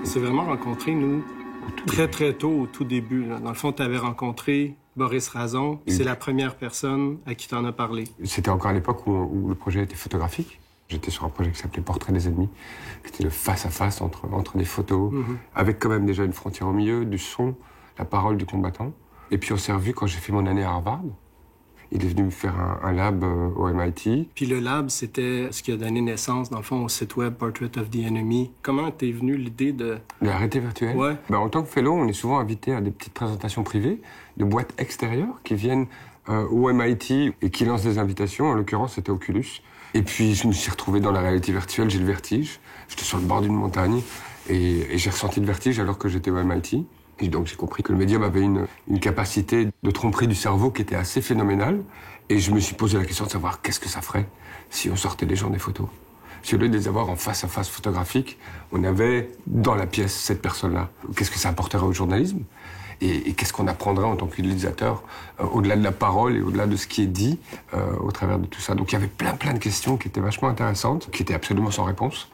s'est vraiment rencontrés, nous, très, très tôt, au tout début. Là. Dans le fond, tu avais rencontré Boris Razon. C'est la première personne à qui tu en as parlé. C'était encore à l'époque où le projet était photographique. J'étais sur un projet qui s'appelait Portrait des ennemis, qui était le face-à-face entre des photos, avec quand même déjà une frontière au milieu, du son, la parole du combattant. Et puis on s'est revus quand j'ai fait mon année à Harvard. Il est venu me faire un lab au MIT. Puis le lab, c'était ce qui a donné naissance, dans le fond, au site web Portrait of the Enemy. Comment t'es venue l'idée de la réalité virtuelle? Ouais. En tant que fellow, on est souvent invité à des petites présentations privées de boîtes extérieures qui viennent au MIT et qui lancent des invitations. En l'occurrence, c'était Oculus. Et puis, je me suis retrouvé dans la réalité virtuelle. J'ai le vertige. J'étais sur le bord d'une montagne et j'ai ressenti le vertige alors que j'étais au MIT. Et donc, j'ai compris que le médium avait une capacité de tromperie du cerveau qui était assez phénoménale. Et je me suis posé la question de savoir qu'est-ce que ça ferait si on sortait les gens des photos. Si au lieu de les avoir en face-à-face photographique, on avait dans la pièce cette personne-là. Qu'est-ce que ça apporterait au journalisme? Et qu'est-ce qu'on apprendrait en tant qu'utilisateur, au-delà de la parole et au-delà de ce qui est dit, au travers de tout ça. Donc il y avait plein de questions qui étaient vachement intéressantes, qui étaient absolument sans réponse,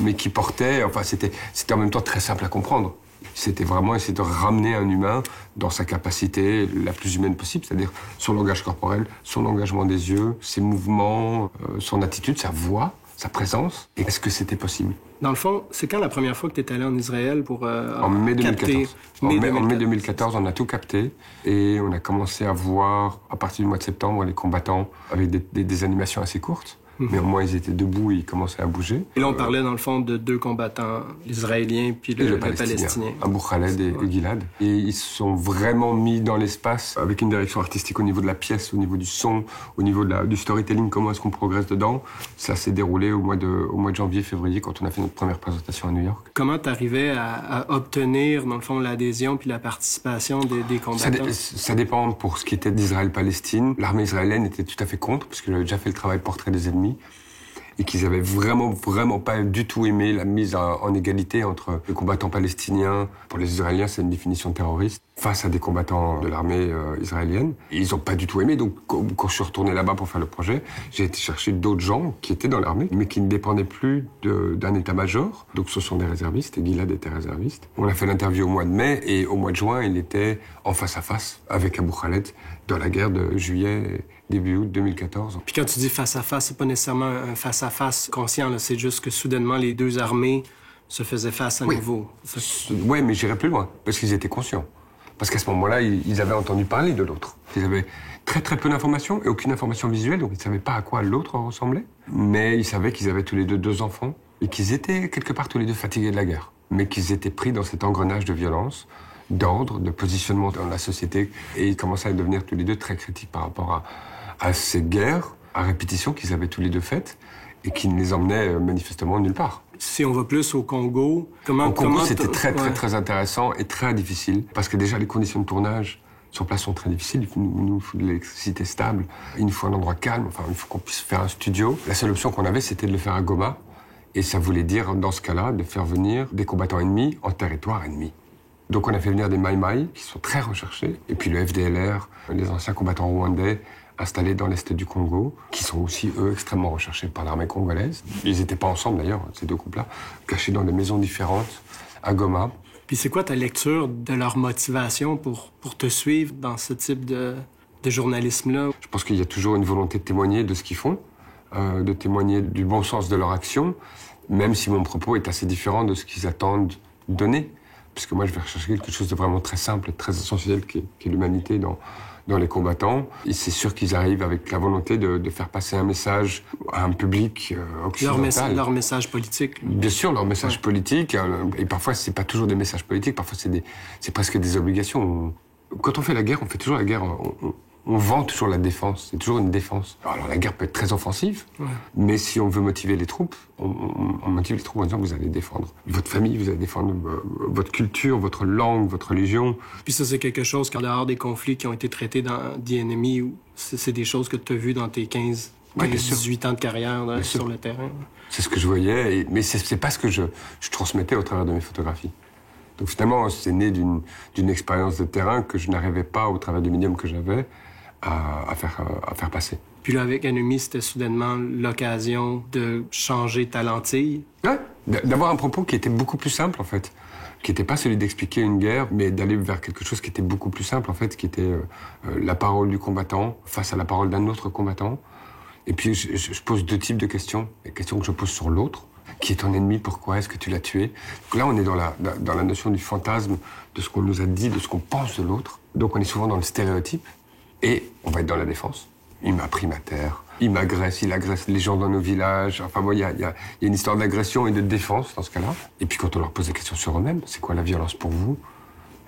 mais qui portaient, enfin c'était en même temps très simple à comprendre. C'était vraiment essayer de ramener un humain dans sa capacité la plus humaine possible, c'est-à-dire son langage corporel, son engagement des yeux, ses mouvements, son attitude, sa voix, sa présence. Et est-ce que c'était possible? Dans le fond, c'est quand la première fois que tu es allé en Israël pour en mai 2014. En mai 2014, on a tout capté et on a commencé à voir, à partir du mois de septembre, les combattants avec des animations assez courtes. Mais au moins, ils étaient debout et ils commençaient à bouger. Et là, on parlait, dans le fond, de deux combattants, l'Israélien puis le Palestinien. Abou Khaled et Gilad. Et ils se sont vraiment mis dans l'espace avec une direction artistique au niveau de la pièce, au niveau du son, au niveau du storytelling, comment est-ce qu'on progresse dedans. Ça s'est déroulé au mois de janvier-février, quand on a fait notre première présentation à New York. Comment tu arrivais à obtenir, dans le fond, l'adhésion puis la participation des combattants? Ça dépend pour ce qui était d'Israël-Palestine. L'armée israélienne était tout à fait contre, parce que j'avais déjà fait le travail Portrait des ennemis. Et qu'ils avaient vraiment pas du tout aimé la mise en égalité entre les combattants palestiniens. Pour les Israéliens, c'est une définition de terroriste, face à des combattants de l'armée israélienne. Et ils n'ont pas du tout aimé. Donc, quand je suis retourné là-bas pour faire le projet, j'ai été chercher d'autres gens qui étaient dans l'armée, mais qui ne dépendaient plus d'un état-major. Donc, ce sont des réservistes, et Gilad était réserviste. On a fait l'interview au mois de mai, et au mois de juin, il était en face-à-face avec Abou Khaled dans la guerre de juillet début août 2014. Puis quand tu dis face-à-face, c'est pas nécessairement un face-à-face conscient, là. C'est juste que soudainement, les deux armées se faisaient face à nouveau. Oui, mais j'irais plus loin, parce qu'ils étaient conscients. Parce qu'à ce moment-là, ils avaient entendu parler de l'autre. Ils avaient très peu d'informations et aucune information visuelle, donc ils ne savaient pas à quoi l'autre ressemblait. Mais ils savaient qu'ils avaient tous les deux enfants et qu'ils étaient quelque part tous les deux fatigués de la guerre. Mais qu'ils étaient pris dans cet engrenage de violence, d'ordre, de positionnement dans la société. Et ils commençaient à devenir tous les deux très critiques par rapport à ces guerres à répétition qu'ils avaient tous les deux faites et qui ne les emmenaient manifestement nulle part. Si on va plus au Congo, Au Congo, c'était très intéressant et très difficile, parce que déjà les conditions de tournage sur place sont très difficiles. Il nous faut de l'électricité stable, il nous faut un endroit calme, enfin il faut qu'on puisse faire un studio. La seule option qu'on avait, c'était de le faire à Goma, et ça voulait dire, dans ce cas-là, de faire venir des combattants ennemis en territoire ennemi. Donc on a fait venir des Maï-Maï, qui sont très recherchés, et puis le FDLR, les anciens combattants rwandais, installés dans l'est du Congo, qui sont aussi, eux, extrêmement recherchés par l'armée congolaise. Ils n'étaient pas ensemble, d'ailleurs, ces deux groupes-là, cachés dans des maisons différentes, à Goma. Puis c'est quoi ta lecture de leur motivation pour te suivre dans ce type de journalisme-là? Je pense qu'il y a toujours une volonté de témoigner de ce qu'ils font, de témoigner du bon sens de leur action, même si mon propos est assez différent de ce qu'ils attendent donner. Puisque moi, je vais rechercher quelque chose de vraiment très simple et très essentiel, qui est l'humanité dans les combattants. Et c'est sûr qu'ils arrivent avec la volonté de faire passer un message à un public occidental. Leur message politique. Bien sûr, leur message politique. Et parfois, c'est pas toujours des messages politiques. Parfois, c'est presque des obligations. Quand on fait la guerre, on fait toujours la guerre. On vend toujours la défense. C'est toujours une défense. Alors, la guerre peut être très offensive, mais si on veut motiver les troupes, on motive les troupes en disant que vous allez défendre votre famille, vous allez défendre votre culture, votre langue, votre religion. Puis ça, c'est quelque chose qu'en dehors des conflits qui ont été traités dans The Enemy, c'est des choses que tu as vues dans tes 18 ans de carrière sur le terrain. C'est ce que je voyais, mais c'est pas ce que je transmettais au travers de mes photographies. Donc finalement, c'est né d'une expérience de terrain que je n'arrivais pas, au travers du médium que j'avais, à faire passer. Puis là, avec Enemy, c'était soudainement l'occasion de changer ta lentille. Ouais, D'avoir un propos qui était beaucoup plus simple, en fait. Qui n'était pas celui d'expliquer une guerre, mais d'aller vers quelque chose qui était beaucoup plus simple, en fait, qui était la parole du combattant face à la parole d'un autre combattant. Et puis, je pose 2 types de questions. Les questions que je pose sur l'autre. Qui est ton ennemi? Pourquoi est-ce que tu l'as tué? Donc là, on est dans la notion du fantasme, de ce qu'on nous a dit, de ce qu'on pense de l'autre. Donc on est souvent dans le stéréotype. Et on va être dans la défense. Il m'a pris ma terre. Il m'agresse, il agresse les gens dans nos villages. Enfin, bon, il y a une histoire d'agression et de défense dans ce cas-là. Et puis quand on leur pose des questions sur eux-mêmes, c'est quoi la violence pour vous?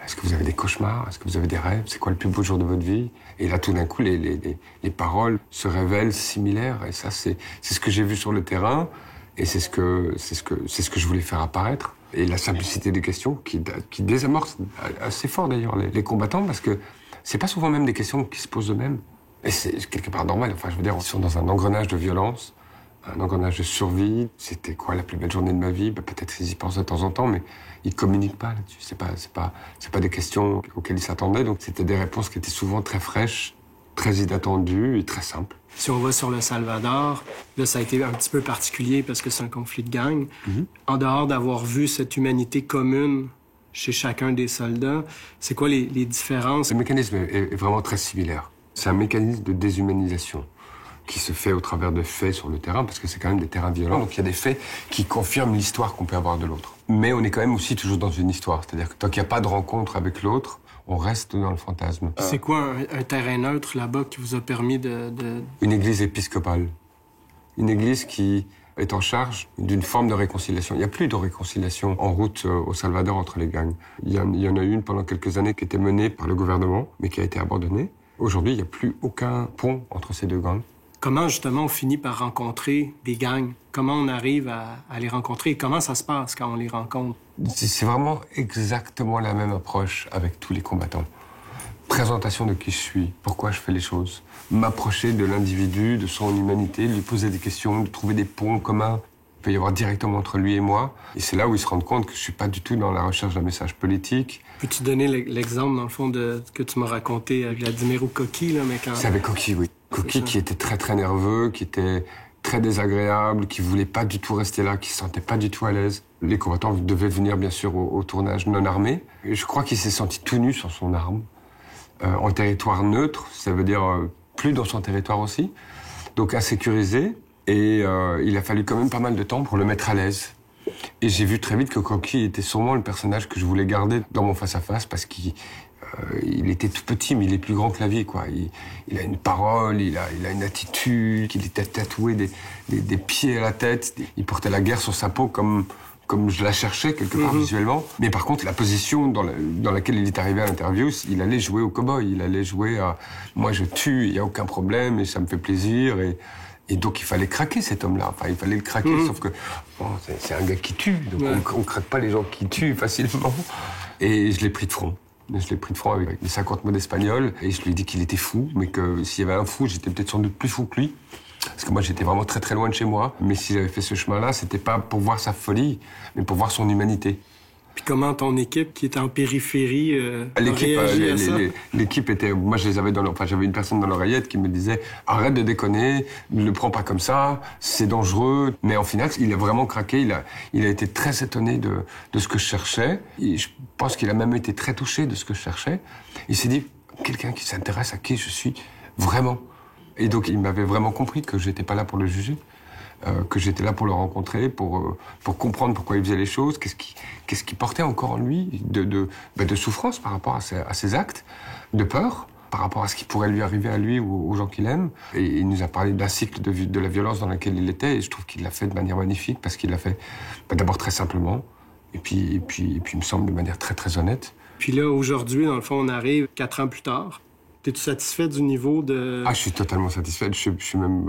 Est-ce que vous avez des cauchemars? Est-ce que vous avez des rêves? C'est quoi le plus beau jour de votre vie? Et là, tout d'un coup, les paroles se révèlent similaires. Et ça, c'est ce que j'ai vu sur le terrain. Et c'est ce que je voulais faire apparaître. Et la simplicité des questions qui désamorce assez fort d'ailleurs les combattants, parce que c'est pas souvent même des questions qui se posent eux-mêmes. Et c'est quelque part normal. Enfin, je veux dire, ils sont dans un engrenage de violence, un engrenage de survie. C'était quoi la plus belle journée de ma vie? Peut-être qu'ils y pensent de temps en temps, mais ils communiquent pas là-dessus. C'est pas des questions auxquelles ils s'attendaient. Donc c'était des réponses qui étaient souvent très fraîches, très inattendues et très simples. Si on va sur le Salvador, là, ça a été un petit peu particulier parce que c'est un conflit de gang. En dehors d'avoir vu cette humanité commune chez chacun des soldats, c'est quoi les différences? Le mécanisme est vraiment très similaire. C'est un mécanisme de déshumanisation qui se fait au travers de faits sur le terrain, parce que c'est quand même des terrains violents. Donc il y a des faits qui confirment l'histoire qu'on peut avoir de l'autre. Mais on est quand même aussi toujours dans une histoire. C'est-à-dire que tant qu'il n'y a pas de rencontre avec l'autre, on reste dans le fantasme. C'est quoi un terrain neutre là-bas qui vous a permis Une église épiscopale. Une église qui est en charge d'une forme de réconciliation. Il n'y a plus de réconciliation en route au Salvador entre les gangs. Il y en a une pendant quelques années qui était menée par le gouvernement, mais qui a été abandonnée. Aujourd'hui, il n'y a plus aucun pont entre ces 2 gangs. Comment, justement, on finit par rencontrer des gangs? Comment on arrive à les rencontrer? Et comment ça se passe quand on les rencontre? C'est vraiment exactement la même approche avec tous les combattants. Présentation de qui je suis, pourquoi je fais les choses. M'approcher de l'individu, de son humanité, lui poser des questions, de trouver des ponts communs. Il peut y avoir directement entre lui et moi. Et c'est là où ils se rendent compte que je suis pas du tout dans la recherche d'un message politique. Peux-tu donner l'exemple, dans le fond, que tu m'as raconté avec Vladimir ou Coqui, là, mais quand... C'est avec Coqui, oui. Coqui qui était très très nerveux, qui était très désagréable, qui voulait pas du tout rester là, qui se sentait pas du tout à l'aise. Les combattants devaient venir bien sûr au tournage non armé. Et je crois qu'il s'est senti tout nu sur son arme, en territoire neutre, ça veut dire plus dans son territoire aussi, donc insécurisé. Et il a fallu quand même pas mal de temps pour le mettre à l'aise. Et j'ai vu très vite que Coqui était sûrement le personnage que je voulais garder dans mon face-à-face, parce qu'il était tout petit, mais il est plus grand que la vie, quoi. Il a une parole, il a une attitude, il était tatoué des pieds à la tête. Il portait la guerre sur sa peau comme je la cherchais quelque part visuellement. Mais par contre, la position dans laquelle il est arrivé à l'interview, il allait jouer au cow-boy. Il allait jouer à « moi je tue, il n'y a aucun problème et ça me fait plaisir ». Et donc il fallait craquer cet homme-là. Enfin, il fallait le craquer, sauf que bon, c'est un gars qui tue. Donc on craque pas les gens qui tuent facilement. Et je l'ai pris de front. Je l'ai pris de front avec les 50 mots d'espagnol. Et je lui ai dit qu'il était fou, mais que s'il y avait un fou, j'étais peut-être sans doute plus fou que lui. Parce que moi, j'étais vraiment très très loin de chez moi. Mais si j'avais fait ce chemin-là, c'était pas pour voir sa folie, mais pour voir son humanité. Puis comment ton équipe, qui était en périphérie, réagit à ça? L'équipe était... Moi, je les avais j'avais une personne dans l'oreillette qui me disait « Arrête de déconner, ne le prends pas comme ça, c'est dangereux. » Mais en final, il a vraiment craqué. Il a été très étonné de ce que je cherchais. Et je pense qu'il a même été très touché de ce que je cherchais. Il s'est dit « Quelqu'un qui s'intéresse à qui je suis, vraiment. » Et donc, il m'avait vraiment compris que j'étais pas là pour le juger. Que j'étais là pour le rencontrer, pour comprendre pourquoi il faisait les choses, qu'est-ce qui portait encore en lui de souffrance par rapport à ses actes, de peur par rapport à ce qui pourrait lui arriver à lui ou aux gens qu'il aime. Et il nous a parlé d'un cycle de la violence dans lequel il était, et je trouve qu'il l'a fait de manière magnifique, parce qu'il l'a fait d'abord très simplement, et puis il me semble de manière très très honnête. Puis là, aujourd'hui, dans le fond, on arrive 4 ans plus tard. Es-tu satisfait du niveau de... Ah, je suis totalement satisfait. Je suis même,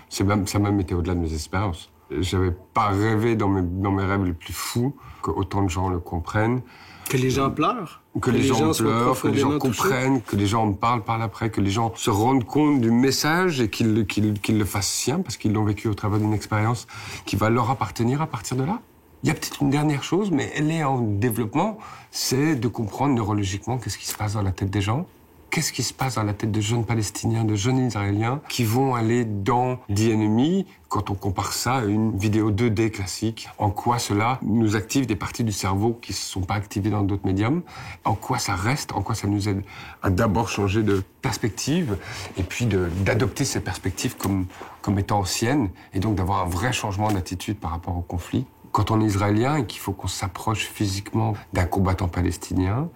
ça a même été au-delà de mes espérances. J'avais pas rêvé dans mes rêves les plus fous qu'autant de gens le comprennent. Que les gens pleurent? Que les gens pleurent, que les gens comprennent, que les gens en parlent par l'après, que les gens se rendent compte du message et qu'ils le fassent sien, parce qu'ils l'ont vécu au travers d'une expérience qui va leur appartenir à partir de là. Il y a peut-être une dernière chose, mais elle est en développement, c'est de comprendre neurologiquement qu'est-ce qui se passe dans la tête des gens. qu'est-ce qui se passe dans la tête de jeunes Palestiniens, de jeunes Israéliens qui vont aller dans The Enemy quand on compare ça à une vidéo 2D classique. En quoi cela nous active des parties du cerveau qui ne se sont pas activées dans d'autres médiums. En quoi ça reste, en quoi ça nous aide à d'abord changer de perspective et puis d'adopter ces perspectives comme étant anciennes et donc d'avoir un vrai changement d'attitude par rapport au conflit. Quand on est israélien et qu'il faut qu'on s'approche physiquement d'un combattant palestinien,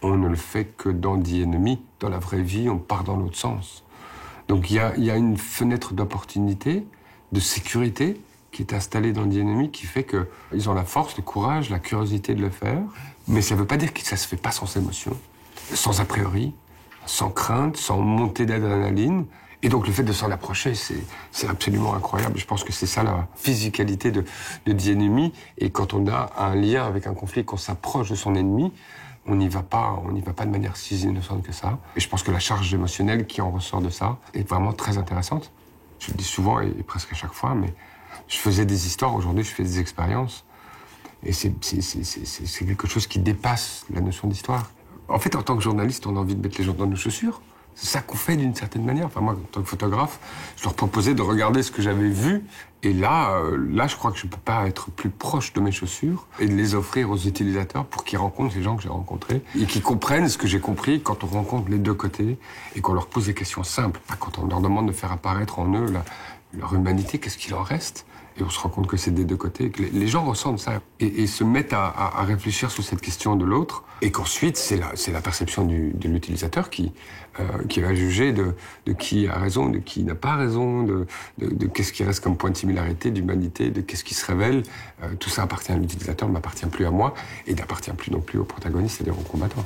on ne le fait que dans The Enemy. Dans la vraie vie, on part dans l'autre sens. Donc il y a une fenêtre d'opportunité, de sécurité qui est installée dans The Enemy qui fait qu'ils ont la force, le courage, la curiosité de le faire. Mais ça ne veut pas dire que ça ne se fait pas sans émotion, sans a priori, sans crainte, sans montée d'adrénaline. Et donc le fait de s'en approcher, c'est absolument incroyable. Je pense que c'est ça la physicalité de The Enemy. Et quand on a un lien avec un conflit, qu'on s'approche de son ennemi, on n'y va pas de manière si innocente que ça. Et je pense que la charge émotionnelle qui en ressort de ça est vraiment très intéressante. Je le dis souvent et presque à chaque fois, mais je faisais des histoires, aujourd'hui je fais des expériences. Et c'est quelque chose qui dépasse la notion d'histoire. En fait, en tant que journaliste, on a envie de mettre les gens dans nos chaussures. C'est ça qu'on fait d'une certaine manière. Enfin, moi, en tant que photographe, je leur proposais de regarder ce que j'avais vu. Et là, je crois que je ne peux pas être plus proche de mes chaussures et de les offrir aux utilisateurs pour qu'ils rencontrent les gens que j'ai rencontrés et qu'ils comprennent ce que j'ai compris quand on rencontre les deux côtés et qu'on leur pose des questions simples. Pas quand on leur demande de faire apparaître en eux leur humanité, qu'est-ce qu'il en reste. Et on se rend compte que c'est des deux côtés, que les gens ressentent ça et se mettent à réfléchir sur cette question de l'autre. Et qu'ensuite, c'est la perception de l'utilisateur qui va juger de qui a raison, de qui n'a pas raison, de qu'est-ce qui reste comme point de similarité, d'humanité, de qu'est-ce qui se révèle. Tout ça appartient à l'utilisateur, ne m'appartient plus à moi et n'appartient plus non plus au protagoniste, c'est-à-dire au combattant.